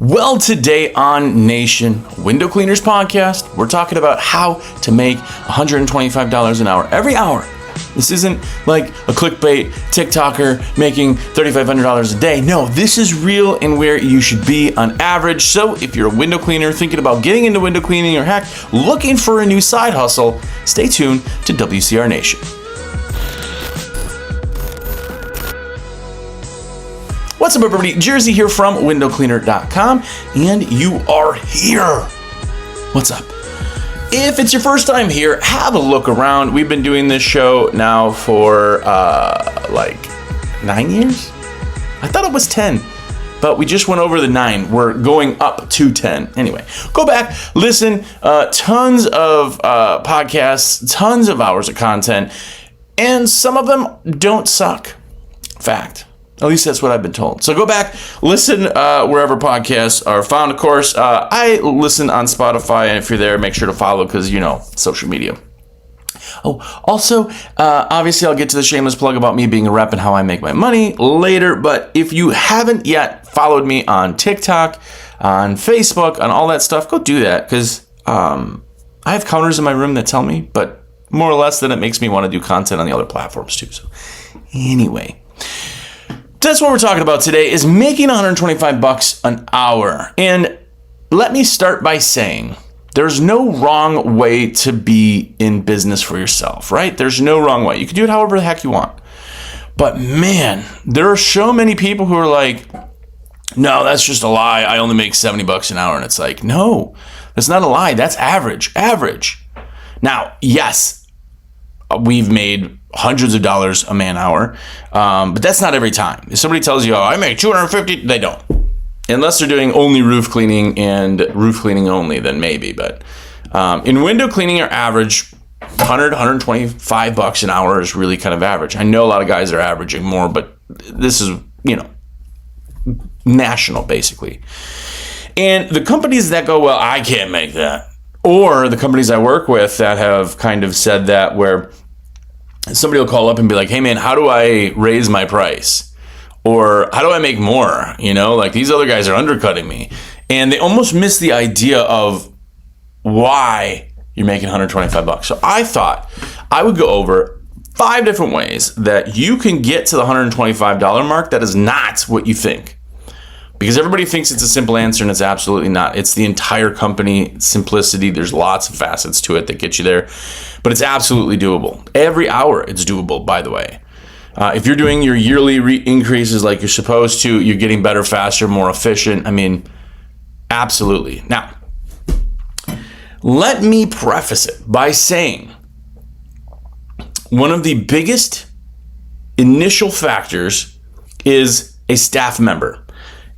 Well, today on Nation Window Cleaners Podcast, we're talking about how to make $125 an hour every hour. This isn't like a clickbait TikToker making $3,500 a day. No, this is real and where you should be on average. So if you're a window cleaner thinking about getting into window cleaning or heck, looking for a new side hustle, stay tuned to WCR Nation. What's up, everybody? Jersey here from windowcleaner.com, and you are here. What's up? If it's your first time here, have a look around. We've been doing this show now for like 9 years? I thought it was 10, but we just went over the 9. We're going up to 10. Anyway, go back, listen, tons of podcasts, tons of hours of content, and some of them don't suck. Fact. At least that's what I've been told. So go back, listen wherever podcasts are found. Of course, I listen on Spotify, and if you're there, make sure to follow because, you know, social media. Oh, also, obviously, I'll get to the shameless plug about me being a rep and how I make my money later. But if you haven't yet followed me on TikTok, on Facebook, on all that stuff, go do that because I have counters in my room that tell me, but more or less, then it makes me want to do content on the other platforms too. So anyway. That's what we're talking about today, is making $125 an hour. And let me start by saying there's no wrong way to be in business for yourself, right? There's no wrong way. You can do it however the heck you want. But man, there are so many people who are like, no, that's just a lie. I only make $70 an hour. And it's like, no, that's not a lie. That's average. Now, yes, we've made hundreds of dollars a man hour, but that's not every time. If somebody tells you, oh, I make $250, they don't. Unless they're doing only roof cleaning and roof cleaning only, then maybe. But in window cleaning, our average $125 an hour is really kind of average. I know a lot of guys are averaging more, but this is, you know, national basically. And the companies that go, well, I can't make that, or the companies I work with that have kind of said that, where somebody will call up and be like, hey man, how do I raise my price? Or how do I make more? You know, like these other guys are undercutting me. And they almost miss the idea of why you're making $125. So I thought I would go over 5 different ways that you can get to the $125 mark that is not what you think. Because everybody thinks it's a simple answer, and it's absolutely not. It's the entire company simplicity. There's lots of facets to it that get you there, but it's absolutely doable. Every hour it's doable, by the way. If you're doing your yearly increases like you're supposed to, you're getting better, faster, more efficient. I mean, absolutely. Now, let me preface it by saying one of the biggest initial factors is a staff member.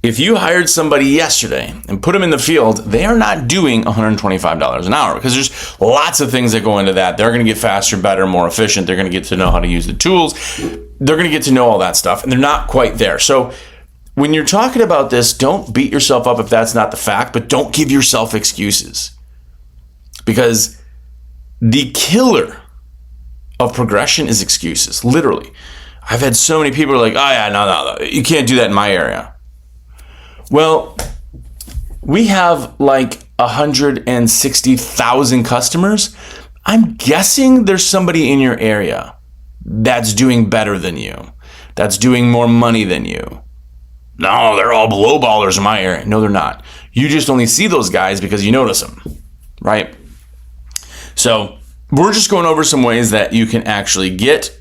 If you hired somebody yesterday and put them in the field, they are not doing $125 an hour because there's lots of things that go into that. They're going to get faster, better, more efficient. They're going to get to know how to use the tools. They're going to get to know all that stuff, and they're not quite there. So when you're talking about this, don't beat yourself up if that's not the fact, but don't give yourself excuses, because the killer of progression is excuses. Literally. I've had so many people who are like, oh yeah, no, you can't do that in my area. Well, we have like 160,000 customers. I'm guessing there's somebody in your area that's doing better than you, that's doing more money than you. No, they're all below ballers in my area. No, they're not. You just only see those guys because you notice them, right? So we're just going over some ways that you can actually get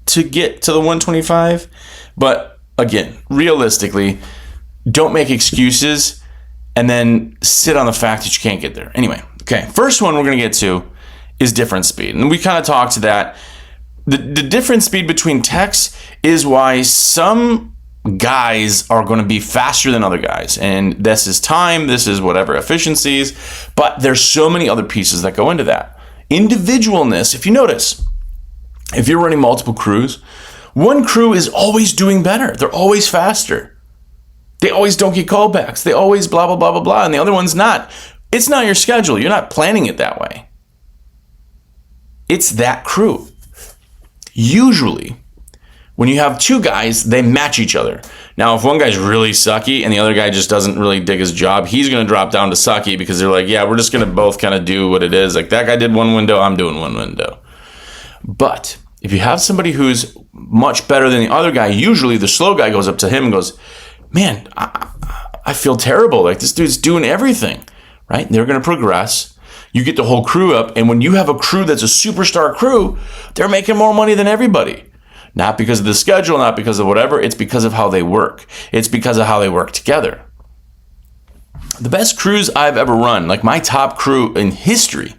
to the 125. But again, realistically, don't make excuses and then sit on the fact that you can't get there. Anyway, okay, first one we're going to get to is difference speed. And we kind of talked to that. The difference speed between techs is why some guys are going to be faster than other guys. And this is time, this is whatever efficiencies, but there's so many other pieces that go into that. Individualness, if you notice, if you're running multiple crews, one crew is always doing better. They're always faster. They always don't get callbacks. They always blah, blah, blah, blah, blah. And the other one's not. It's not your schedule. You're not planning it that way. It's that crew. Usually, when you have two guys, they match each other. Now, if one guy's really sucky and the other guy just doesn't really dig his job, he's going to drop down to sucky because they're like, yeah, we're just going to both kind of do what it is. Like, that guy did one window, I'm doing one window. But if you have somebody who's much better than the other guy, usually the slow guy goes up to him and goes, man, I feel terrible. Like, this dude's doing everything, right? And they're going to progress. You get the whole crew up. And when you have a crew that's a superstar crew, they're making more money than everybody. Not because of the schedule, not because of whatever. It's because of how they work. It's because of how they work together. The best crews I've ever run, like my top crew in history,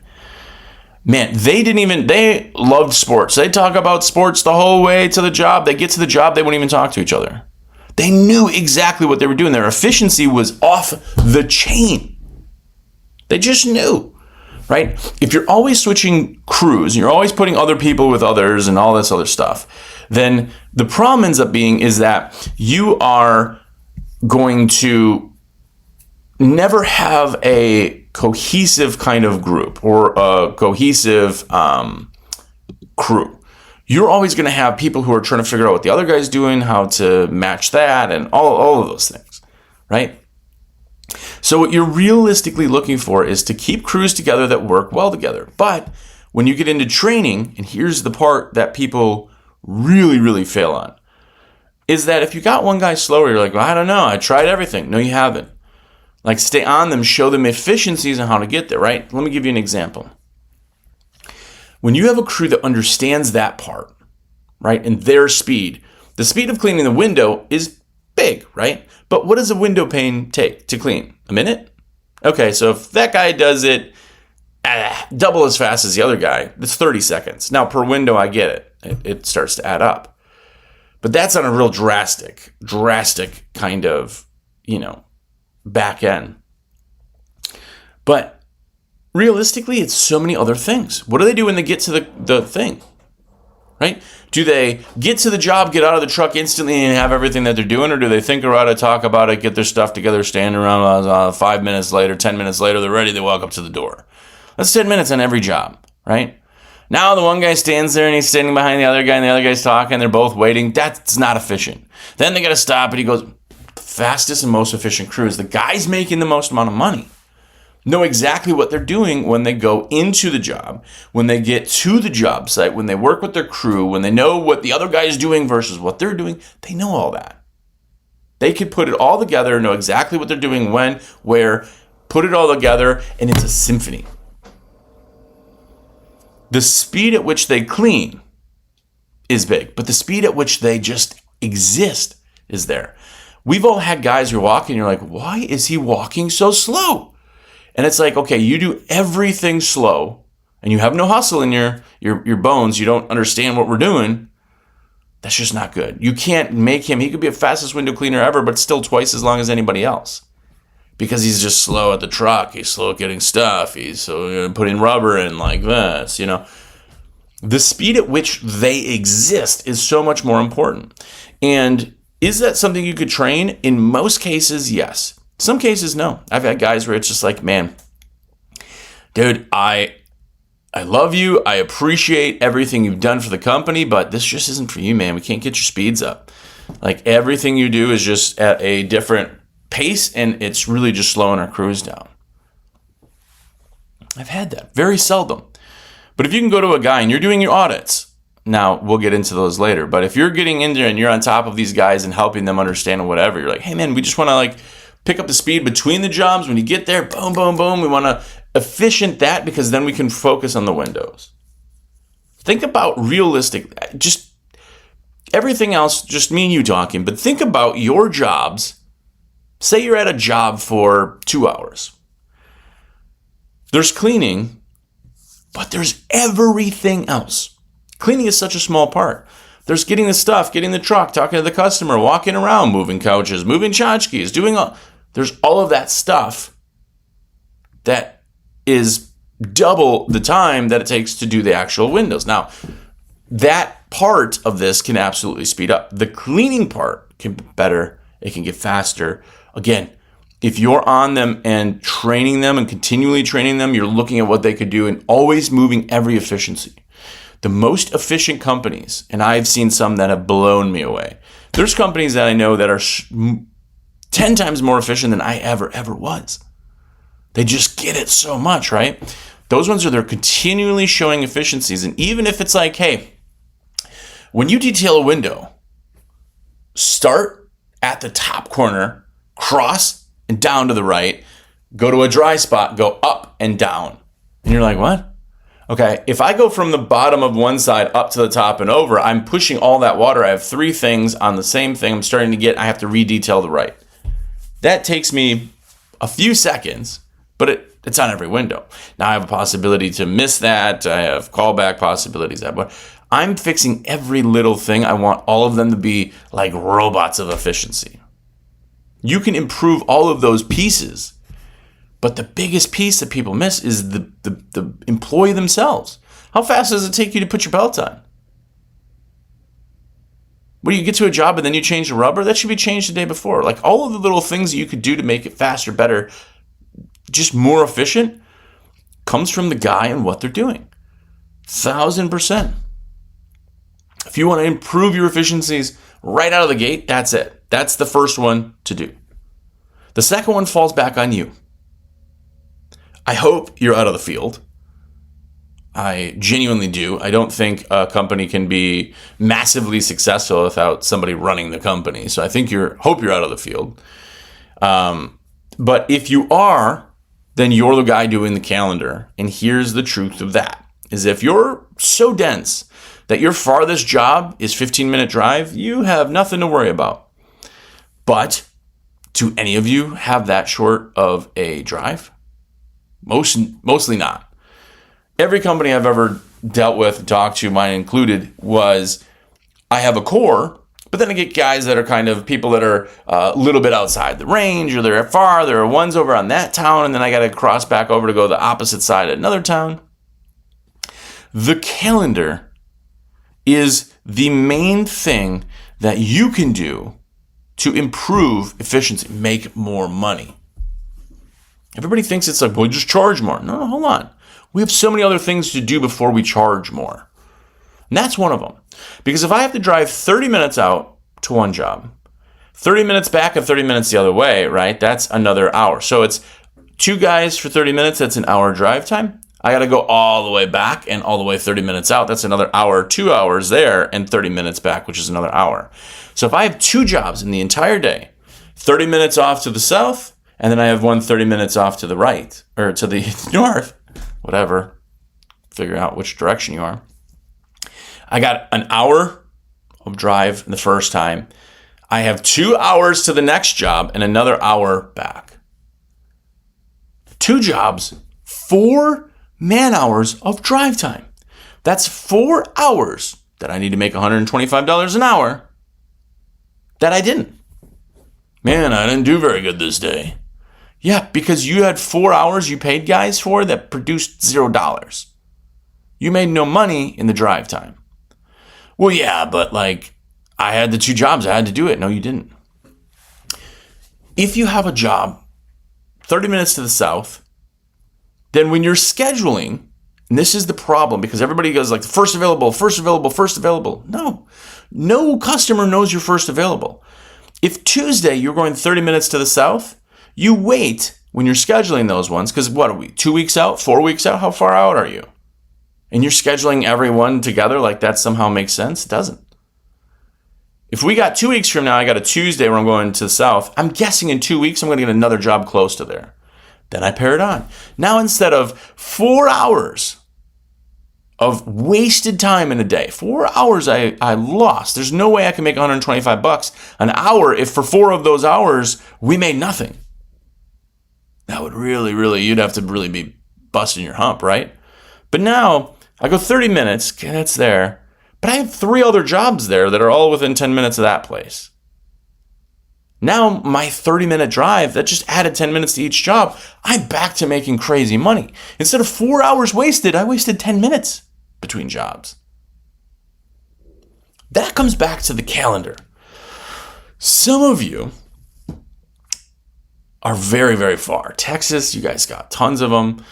man, they loved sports. They talk about sports the whole way to the job. They get to the job, they wouldn't even talk to each other. They knew exactly what they were doing. Their efficiency was off the chain. They just knew, right? If you're always switching crews, you're always putting other people with others and all this other stuff, then the problem ends up being is that you are going to never have a cohesive kind of group or a cohesive crew. You're always going to have people who are trying to figure out what the other guy's doing, how to match that, and all of those things, right? So what you're realistically looking for is to keep crews together that work well together. But when you get into training, and here's the part that people really, really fail on, is that if you got one guy slower, you're like, well, I don't know, I tried everything. No, you haven't. Like, stay on them, show them efficiencies and how to get there, right? Let me give you an example. When you have a crew that understands that part, right, and their speed, the speed of cleaning the window is big, right? But what does a window pane take to clean? A minute? Okay, so if that guy does it double as fast as the other guy, that's 30 seconds. Now, per window, I get it. It starts to add up. But that's on a real drastic kind of, back end. But realistically, it's so many other things. What do they do when they get to the thing, right? Do they get to the job, get out of the truck instantly and have everything that they're doing? Or do they think about it, talk about it, get their stuff together, stand around 5 minutes later, 10 minutes later, they're ready, they walk up to the door. That's 10 minutes on every job, right? Now the one guy stands there and he's standing behind the other guy and the other guy's talking, they're both waiting. That's not efficient. Then they got to stop and he goes, the fastest and most efficient crew is the guys making the most amount of money. Know exactly what they're doing when they go into the job, when they get to the job site, when they work with their crew, when they know what the other guy is doing versus what they're doing. They know all that. They could put it all together, know exactly what they're doing, when, where, put it all together, and it's a symphony. The speed at which they clean is big, but the speed at which they just exist is there. We've all had guys who are walking, you're like, why is he walking so slow? And it's like, okay, you do everything slow and you have no hustle in your bones. You don't understand what we're doing. That's just not good. You can't make him, he could be the fastest window cleaner ever, but still twice as long as anybody else. Because he's just slow at the truck. He's slow at getting stuff. He's so putting rubber in like this, The speed at which they exist is so much more important. And is that something you could train? In most cases, yes. Some cases, no. I've had guys where it's just like, man, dude, I love you. I appreciate everything you've done for the company, but this just isn't for you, man. We can't get your speeds up. Like, everything you do is just at a different pace, and it's really just slowing our crews down. I've had that. Very seldom. But if you can go to a guy and you're doing your audits, now we'll get into those later, but if you're getting in there and you're on top of these guys and helping them understand whatever, you're like, hey, man, we just want to pick up the speed between the jobs. When you get there, boom, boom, boom. We want to efficient that because then we can focus on the windows. Think about realistic, just everything else, just me and you talking, but think about your jobs. Say you're at a job for 2 hours. There's cleaning, but there's everything else. Cleaning is such a small part. There's getting the stuff, getting the truck, talking to the customer, walking around, moving couches, moving tchotchkes, there's all of that stuff that is double the time that it takes to do the actual windows. Now, that part of this can absolutely speed up. The cleaning part can be better. It can get faster. Again, if you're on them and training them and continually training them, you're looking at what they could do and always moving every efficiency. The most efficient companies, and I've seen some that have blown me away, There's companies that I know that are 10 times more efficient than I ever was. They just get it so much, right? Those ones they're continually showing efficiencies. And even if it's like, hey, when you detail a window, start at the top corner, cross and down to the right, go to a dry spot, go up and down. And you're like, what? Okay, if I go from the bottom of one side up to the top and over, I'm pushing all that water. I have 3 things on the same thing. I have to redetail the right. That takes me a few seconds, but it's on every window. Now I have a possibility to miss that. I have callback possibilities. But I'm fixing every little thing. I want all of them to be like robots of efficiency. You can improve all of those pieces, but the biggest piece that people miss is the employee themselves. How fast does it take you to put your belt on? When you get to a job and then you change the rubber, that should be changed the day before. Like all of the little things that you could do to make it faster, better, just more efficient, comes from the guy and what they're doing. 1,000%. If you want to improve your efficiencies right out of the gate, that's it. That's the first one to do. The second one falls back on you. I hope you're out of the field. I genuinely do. I don't think a company can be massively successful without somebody running the company. So I think hope you're out of the field. But if you are, then you're the guy doing the calendar. And here's the truth of that, is if you're so dense that your farthest job is 15-minute drive, you have nothing to worry about. But do any of you have that short of a drive? Mostly not. Every company I've ever dealt with, talked to, mine included, was I have a core, but then I get guys that are kind of people that are a little bit outside the range, or they're far. There are ones over on that town, and then I got to cross back over to go to the opposite side at another town. The calendar is the main thing that you can do to improve efficiency, make more money. Everybody thinks it's like, well, just charge more. No, hold on. We have so many other things to do before we charge more. And that's one of them. Because if I have to drive 30 minutes out to one job, 30 minutes back and 30 minutes the other way, right? That's another hour. So it's 2 guys for 30 minutes. That's an hour drive time. I got to go all the way back and all the way 30 minutes out. That's another hour, 2 hours there, and 30 minutes back, which is another hour. So if I have 2 jobs in the entire day, 30 minutes off to the south, and then I have 30 minutes off to the right, or to the north, whatever, figure out which direction you are. I got an hour of drive the first time. I have 2 hours to the next job and another hour back. 2 jobs, 4 man-hours of drive time. That's 4 hours that I need to make $125 an hour that I didn't. Man, I didn't do very good this day. Yeah, because you had 4 hours you paid guys for that produced $0. You made no money in the drive time. Well, yeah, but like I had the 2 jobs. I had to do it. No, you didn't. If you have a job 30 minutes to the south, then when you're scheduling, and this is the problem because everybody goes like first available. No customer knows you're first available. If Tuesday you're going 30 minutes to the south, you wait when you're scheduling those ones because what are we, 2 weeks out, 4 weeks out? How far out are you? And you're scheduling everyone together like that somehow makes sense? It doesn't. If we got 2 weeks from now, I got a Tuesday where I'm going to the south, I'm guessing in 2 weeks I'm going to get another job close to there. Then I pair it on. Now instead of 4 hours of wasted time in a day, 4 hours I lost. There's no way I can make $125 an hour if for 4 of those hours we made nothing. That would really, you'd have to really be busting your hump, right? But now I go 30 minutes, okay, that's there. But I have 3 other jobs there that are all within 10 minutes of that place. Now my 30-minute drive, that just added 10 minutes to each job, I'm back to making crazy money. Instead of 4 hours wasted, I wasted 10 minutes between jobs. That comes back to the calendar. Some of you are very, very far. Texas, you guys got tons of them.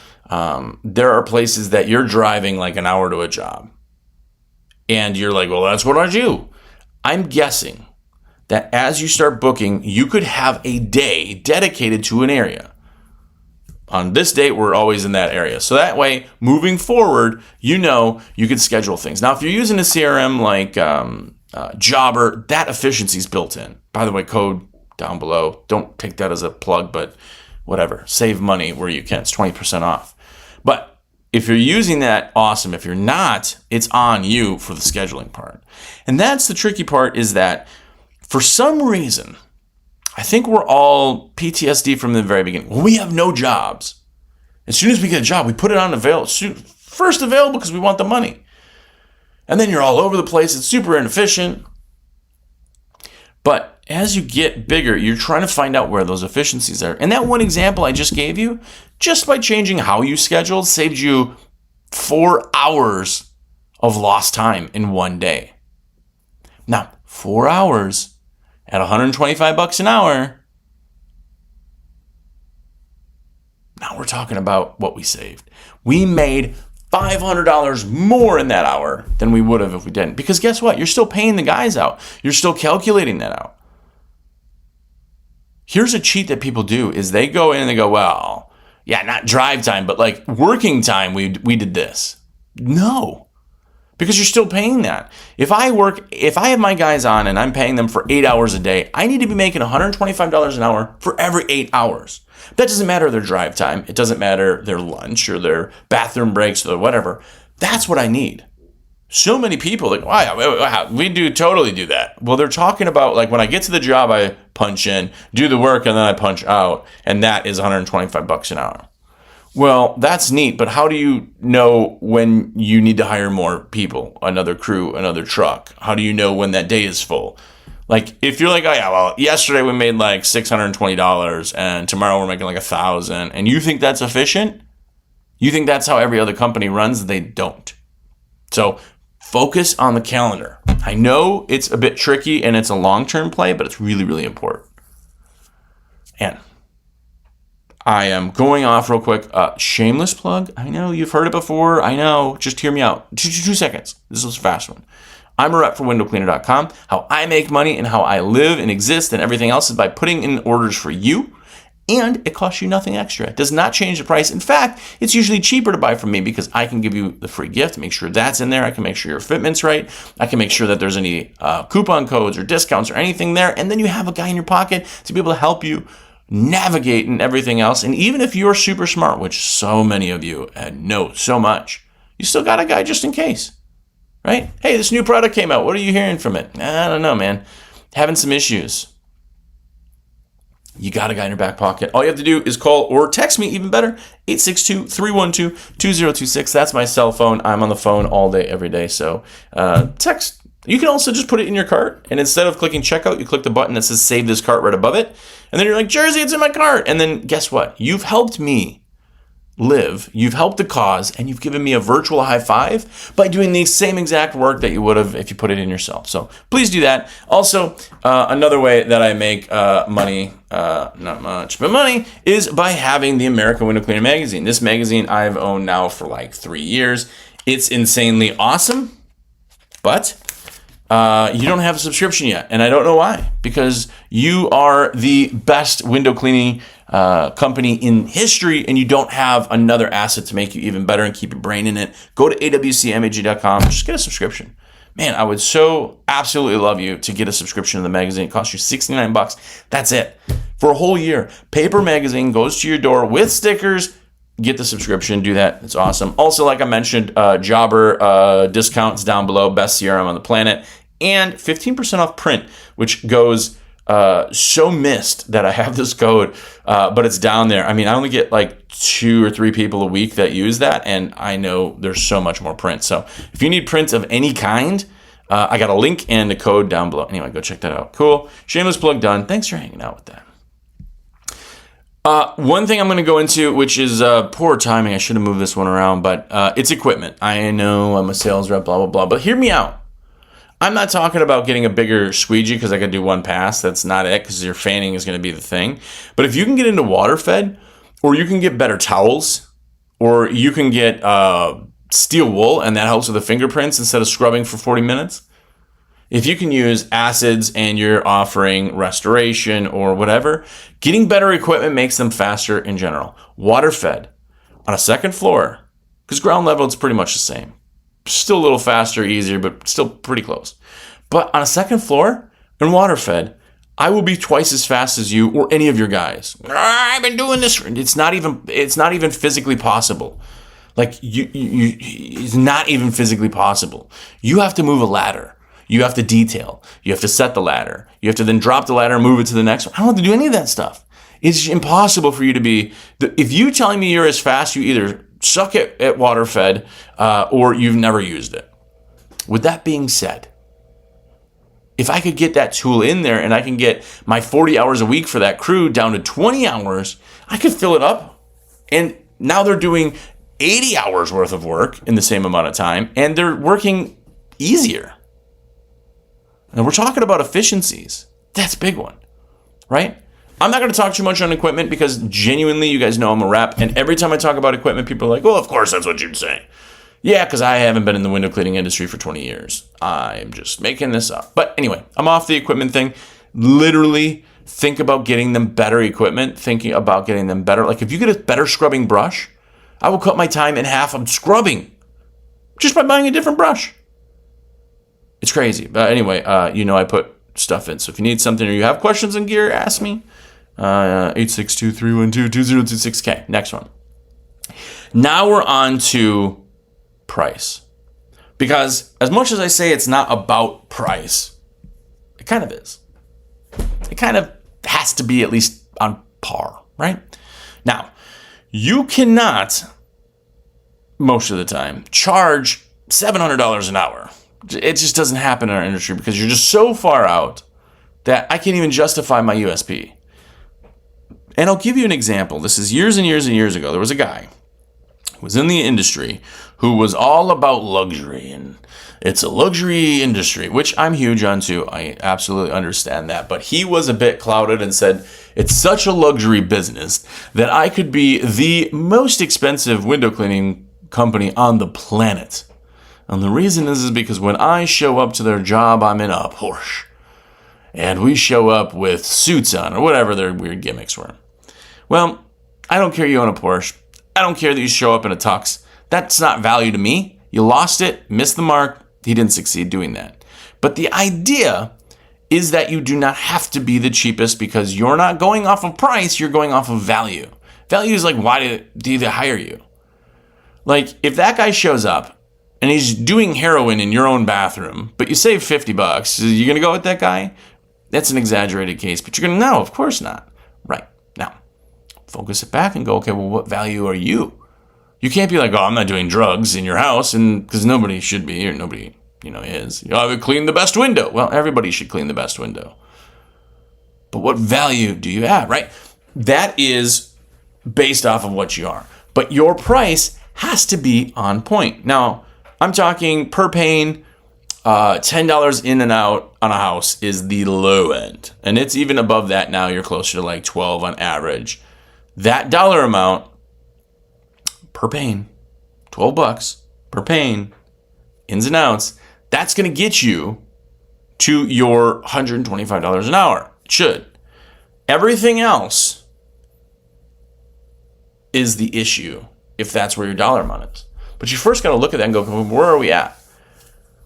There are places that you're driving like an hour to a job. And you're like, well, that's what I do. I'm guessing that as you start booking, you could have a day dedicated to an area. On this date, we're always in that area. So that way, moving forward, you can schedule things. Now, if you're using a CRM like Jobber, that efficiency is built in. By the way, code down below. Don't take that as a plug, but whatever. Save money where you can. It's 20% off. But if you're using that, awesome. If you're not, it's on you for the scheduling part. And that's the tricky part, is that for some reason, I think we're all PTSD from the very beginning. Well, we have no jobs. As soon as we get a job, we put it on first available because we want the money. And then you're all over the place. It's super inefficient. But as you get bigger, you're trying to find out where those efficiencies are. And that one example I just gave you, just by changing how you scheduled, saved you 4 hours of lost time in one day. Now, 4 hours at $125 an hour. Now we're talking about what we saved. We made $500 more in that hour than we would have if we didn't. Because guess what? You're still paying the guys out. You're still calculating that out. Here's a cheat that people do is they go in and they go, well, yeah, not drive time, but like working time, we did this. No. Because you're still paying that. If I have my guys on and I'm paying them for 8 hours a day, I need to be making $125 an hour for every 8 hours. That doesn't matter their drive time. It doesn't matter their lunch or their bathroom breaks or whatever. That's what I need. So many people like, wow, we totally do that. Well, they're talking about like when I get to the job, I punch in, do the work, and then I punch out. And that is $125 an hour. Well, that's neat, but how do you know when you need to hire more people, another crew, another truck? How do you know when that day is full? Like, if you're like, oh yeah, well, yesterday we made like $620 and tomorrow we're making like $1,000, and you think that's efficient? You think that's how every other company runs? They don't. So focus on the calendar. I know it's a bit tricky and it's a long-term play, but it's really, really important. And I am going off real quick. Shameless plug. I know you've heard it before. I know. Just hear me out. 2 seconds. This is a fast one. I'm a rep for windowcleaner.com. How I make money and how I live and exist and everything else is by putting in orders for you. And it costs you nothing extra. It does not change the price. In fact, it's usually cheaper to buy from me because I can give you the free gift, make sure that's in there. I can make sure your fitment's right. I can make sure that there's any coupon codes or discounts or anything there. And then you have a guy in your pocket to be able to help you navigate and everything else. And even if you're super smart, which so many of you know so much, you still got a guy just in case, right? Hey, this new product came out. What are you hearing from it? I don't know, man. Having some issues. You got a guy in your back pocket. All you have to do is call or text me, even better, 862-312-2026. That's my cell phone. I'm on the phone all day, every day. So text. You can also just put it in your cart, and instead of clicking checkout, you click the button that says save this cart right above it. And then you're like, Jersey, it's in my cart. And then guess what? You've helped me live. You've helped the cause, and you've given me a virtual high five by doing the same exact work that you would have if you put it in yourself. So please do that. Also, another way that I make money, not much, but money, is by having the American Window Cleaner magazine. This magazine I've owned now for like 3 years. It's insanely awesome, but you don't have a subscription yet, and I don't know why. Because you are the best window cleaning company in history, and you don't have another asset to make you even better and keep your brain in it. Go to awcmag.com. Just get a subscription. Man, I would so absolutely love you to get a subscription to the magazine. It costs you $69. That's it. For a whole year. Paper magazine goes to your door with stickers. Get the subscription. Do that. It's awesome. Also, like I mentioned, Jobber discounts down below. Best CRM on the planet. And 15% off print, which goes so missed that I have this code, but it's down there. I mean, I only get like 2 or 3 people a week that use that, and I know there's so much more print. So if you need print of any kind, I got a link and a code down below. Anyway, go check that out. Cool. Shameless plug done. Thanks for hanging out with that. One thing I'm going to go into, which is poor timing. I should have moved this one around, but it's equipment. I know I'm a sales rep, blah, blah, blah. But hear me out. I'm not talking about getting a bigger squeegee because I could do one pass. That's not it, because your fanning is going to be the thing. But if you can get into water fed, or you can get better towels, or you can get steel wool, and that helps with the fingerprints instead of scrubbing for 40 minutes. If you can use acids and you're offering restoration or whatever, getting better equipment makes them faster in general. Water fed on a second floor, because ground level it's pretty much the same. Still a little faster, easier, but still pretty close. But on a second floor and water fed, I will be twice as fast as you or any of your guys. I've been doing this. It's not even physically possible. Like it's not even physically possible. You have to move a ladder. You have to detail. You have to set the ladder. You have to then drop the ladder and move it to the next one. I don't have to do any of that stuff. It's impossible for you to be. If you telling me you're as fast, you either suck at water fed or you've never used it. With that being said, if I could get that tool in there and I can get my 40 hours a week for that crew down to 20 hours, I could fill it up. And now they're doing 80 hours worth of work in the same amount of time, and they're working easier. And we're talking about efficiencies. That's a big one, right? I'm not going to talk too much on equipment because genuinely, you guys know I'm a rep. And every time I talk about equipment, people are like, well, of course, that's what you'd say. Yeah, because I haven't been in the window cleaning industry for 20 years. I'm just making this up. But anyway, I'm off the equipment thing. Literally think about getting them better equipment, thinking about getting them better. Like if you get a better scrubbing brush, I will cut my time in half on scrubbing just by buying a different brush. It's crazy. But anyway, I put stuff in. So if you need something or you have questions on gear, ask me. 862-312-2026K. Next one. Now we're on to price. Because as much as I say it's not about price, it kind of is. It kind of has to be at least on par, right? Now, you cannot, most of the time, charge $700 an hour. It just doesn't happen in our industry because you're just so far out that I can't even justify my USP. And I'll give you an example. This is years and years and years ago. There was a guy who was in the industry who was all about luxury, and it's a luxury industry, which I'm huge on too. I absolutely understand that. But he was a bit clouded and said, it's such a luxury business that I could be the most expensive window cleaning company on the planet. And the reason is because when I show up to their job, I'm in a Porsche. And we show up with suits on or whatever their weird gimmicks were. Well, I don't care you own a Porsche. I don't care that you show up in a tux. That's not value to me. You lost it, missed the mark. He didn't succeed doing that. But the idea is that you do not have to be the cheapest because you're not going off of price, you're going off of value. Value is like, why do they hire you? Like, if that guy shows up and he's doing heroin in your own bathroom, but you save $50, are you going to go with that guy? That's an exaggerated case, but you're going to know, of course not. Right. Now, focus it back and go, okay, well, what value are you? You can't be like, oh, I'm not doing drugs in your house, and because nobody should be, or nobody, is. I would clean the best window. Well, everybody should clean the best window. But what value do you have, right? That is based off of what you are. But your price has to be on point. Now, I'm talking per pane, $10 in and out on a house is the low end. And it's even above that now. You're closer to like 12 on average. That dollar amount per pane, $12 per pane, ins and outs, that's going to get you to your $125 an hour. It should. Everything else is the issue if that's where your dollar amount is. But you first got to look at that and go, where are we at?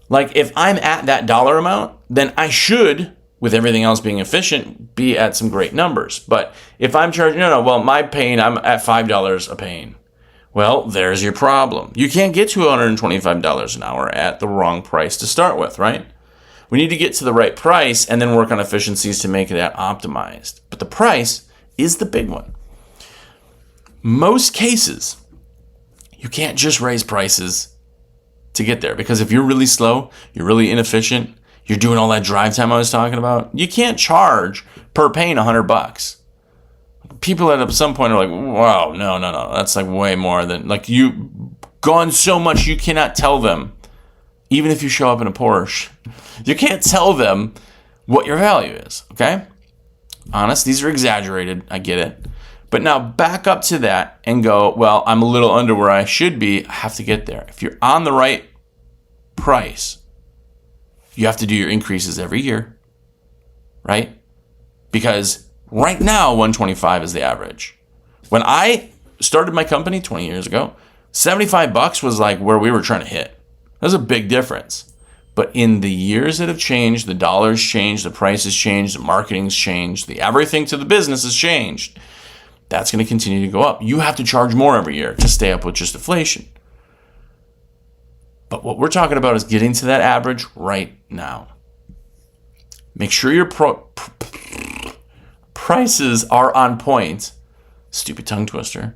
Like, if I'm at that dollar amount, then I should, with everything else being efficient, be at some great numbers. But if I'm charging, my pane, I'm at $5 a pane. Well, there's your problem. You can't get to $125 an hour at the wrong price to start with, right? We need to get to the right price and then work on efficiencies to make that optimized. But the price is the big one. Most cases, you can't just raise prices to get there, because if you're really slow, you're really inefficient, you're doing all that drive time I was talking about, you can't charge per pane $100. People at some point are like, wow, no, that's like way more than, like, you've gone so much you cannot tell them, even if you show up in a Porsche, you can't tell them what your value is, okay? Honest, these are exaggerated, I get it. But now back up to that and go, well, I'm a little under where I should be. I have to get there. If you're on the right price, you have to do your increases every year, right? Because right now, 125 is the average. When I started my company 20 years ago, $75 was like where we were trying to hit. That's a big difference. But in the years that have changed, the dollars changed, the prices changed, the marketing's changed, everything to the business has changed. That's going to continue to go up. You have to charge more every year to stay up with just inflation. But what we're talking about is getting to that average right now. Make sure your prices are on point. Stupid tongue twister.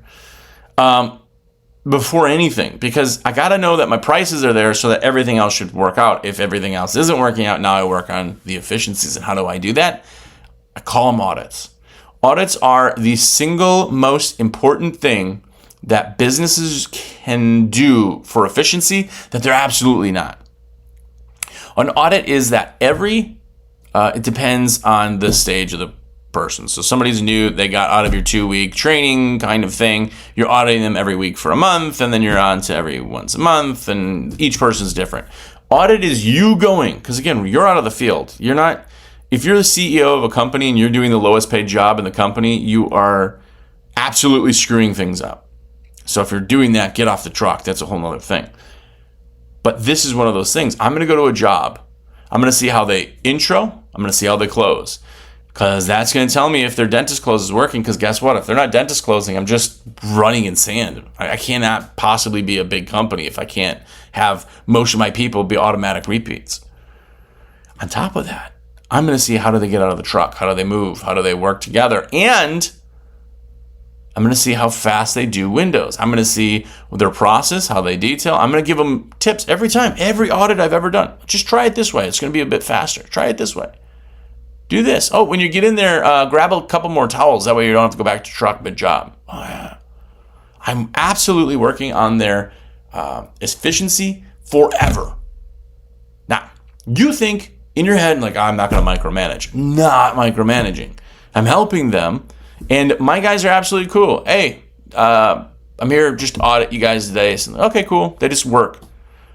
Before anything, because I got to know that my prices are there so that everything else should work out. If everything else isn't working out, now I work on the efficiencies. And how do I do that? I call them audits. Audits are the single most important thing that businesses can do for efficiency that they're absolutely not. An audit is that it depends on the stage of the person. So somebody's new, they got out of your 2-week training kind of thing. You're auditing them every week for a month, and then you're on to every once a month, and each person's different. Audit is you going, because again, you're out of the field. If you're the CEO of a company and you're doing the lowest paid job in the company, you are absolutely screwing things up. So if you're doing that, get off the truck. That's a whole nother thing. But this is one of those things. I'm going to go to a job. I'm going to see how they intro. I'm going to see how they close. Because that's going to tell me if their dentist close is working. Because guess what? If they're not dentist closing, I'm just running in sand. I cannot possibly be a big company if I can't have most of my people be automatic repeats. On top of that, I'm going to see how do they get out of the truck? How do they move? How do they work together? And I'm going to see how fast they do windows. I'm going to see their process, how they detail. I'm going to give them tips every time, every audit I've ever done. Just try it this way. It's going to be a bit faster. Try it this way. Do this. Oh, when you get in there, grab a couple more towels. That way you don't have to go back to truck mid-job. Oh, yeah. I'm absolutely working on their efficiency forever. Now, you think in your head, like, I'm not going to micromanage. Not micromanaging. I'm helping them. And my guys are absolutely cool. Hey, I'm here just to audit you guys today. So, okay, cool. They just work.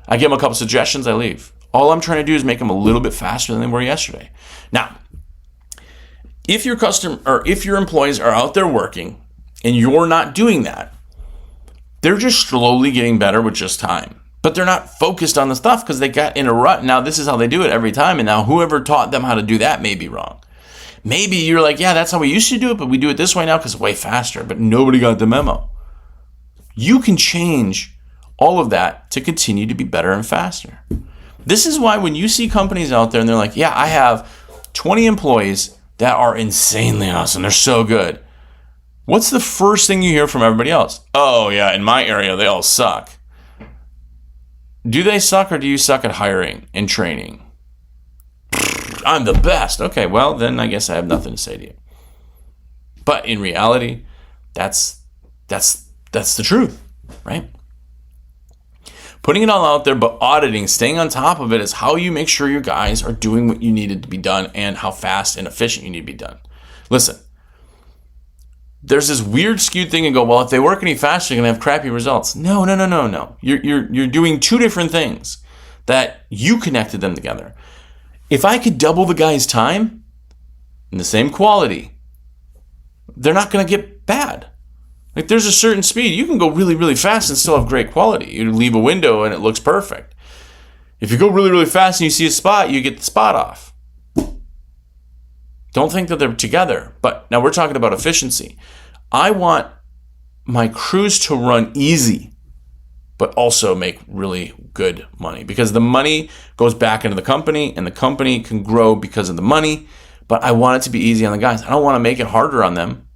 I give them a couple suggestions. I leave. All I'm trying to do is make them a little bit faster than they were yesterday. Now, if your employees are out there working and you're not doing that, they're just slowly getting better with just time. But they're not focused on the stuff because they got in a rut. Now this is how they do it every time. And now whoever taught them how to do that may be wrong. Maybe you're like, yeah, that's how we used to do it, but we do it this way now because it's way faster. But nobody got the memo. You can change all of that to continue to be better and faster. This is why when you see companies out there and they're like, yeah, I have 20 employees that are insanely awesome. They're so good. What's the first thing you hear from everybody else? Oh, yeah, in my area, they all suck. Do they suck or do you suck at hiring and training? I'm the best. Okay, well, then I guess I have nothing to say to you. But in reality, that's the truth, right? Putting it all out there, but auditing, staying on top of it is how you make sure your guys are doing what you needed to be done and how fast and efficient you need to be done. Listen, there's this weird skewed thing and go, well, if they work any faster, you're going to have crappy results. No. You're doing two different things that you connected them together. If I could double the guy's time in the same quality, they're not going to get bad. Like there's a certain speed. You can go really, really fast and still have great quality. You leave a window and it looks perfect. If you go really, really fast and you see a spot, you get the spot off. Don't think that they're together. But now we're talking about efficiency. I want my crews to run easy, but also make really good money because the money goes back into the company and the company can grow because of the money. But I want it to be easy on the guys. I don't want to make it harder on them.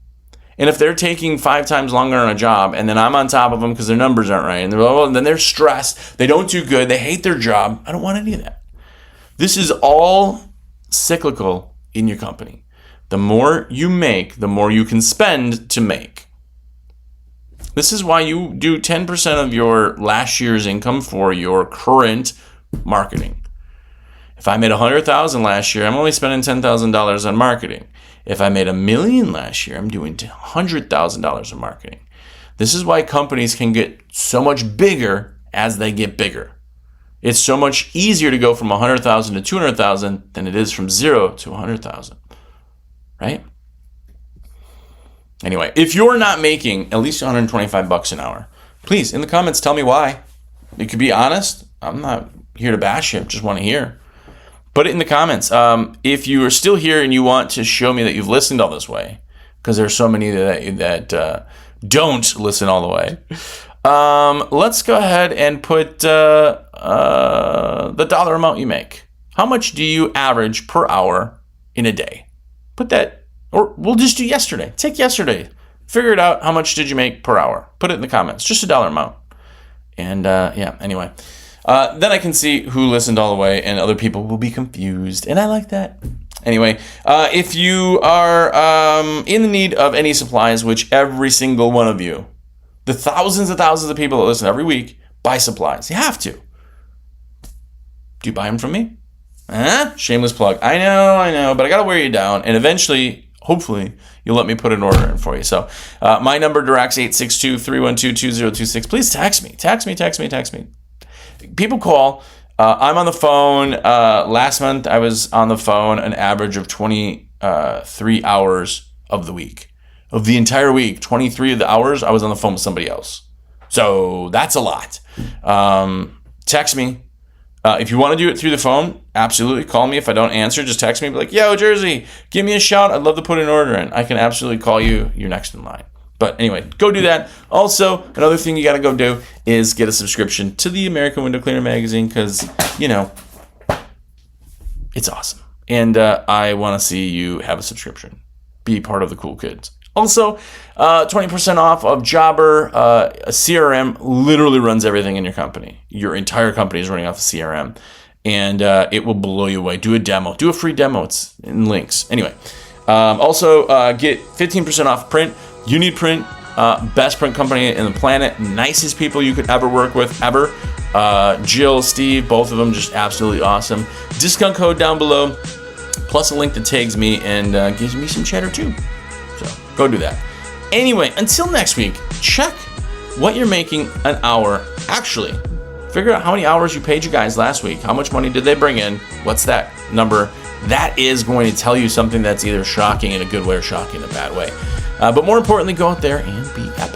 And if they're taking 5 times longer on a job and then I'm on top of them because their numbers aren't right and then they're stressed, they don't do good, they hate their job, I don't want any of that. This is all cyclical in your company. The more you make, the more you can spend to make. This is why you do 10% of your last year's income for your current marketing. If I made $100,000 last year, I'm only spending $10,000 on marketing. If I made $1 million last year, I'm doing $100,000 in marketing. This is why companies can get so much bigger as they get bigger. It's so much easier to go from 100,000 to 200,000 than it is from 0 to 100,000, right? Anyway, if you're not making at least $125 an hour, please, in the comments, tell me why. You could be honest. I'm not here to bash you. Just want to hear. Put it in the comments. If you are still here and you want to show me that you've listened all this way, because there's so many that don't listen all the way, let's go ahead and put the dollar amount you make. How much do you average per hour in a day? Put that, or we'll just do yesterday. Take yesterday. Figure it out. How much did you make per hour? Put it in the comments. Just a dollar amount. And anyway. Then I can see who listened all the way, and other people will be confused. And I like that. Anyway, if you are in the need of any supplies, which every single one of you, the thousands and thousands of people that listen every week, buy supplies. You have to. Do you buy them from me? Shameless plug. I know, but I got to wear you down. And eventually, hopefully, you'll let me put an order in for you. So my number direct's 862-312-2026. Please text me. Text me. People call. I'm on the phone. Last month, I was on the phone an average of 23 hours of the week. Of the entire week, 23 of the hours, I was on the phone with somebody else. So that's a lot. Text me. If you want to do it through the phone, absolutely. Call me. If I don't answer, just text me. Be like, yo, Jersey, give me a shout. I'd love to put an order in. I can absolutely call you. You're next in line. But anyway, go do that. Also, another thing you got to go do is get a subscription to the American Window Cleaner magazine because, it's awesome. And I want to see you have a subscription. Be part of the cool kids. Also, 20% off of Jobber. A CRM literally runs everything in your company. Your entire company is running off a CRM. And it will blow you away. Do a demo. Do a free demo. It's in links. Anyway, also get 15% off print. You Need Print, best print company in the planet, nicest people you could ever work with, ever. Jill, Steve, both of them just absolutely awesome. Discount code down below, plus a link that tags me and gives me some cheddar too. So go do that. Anyway, until next week, check what you're making an hour. Actually, figure out how many hours you paid you guys last week. How much money did they bring in? What's that number? That is going to tell you something that's either shocking in a good way or shocking in a bad way. But more importantly, go out there and be epic.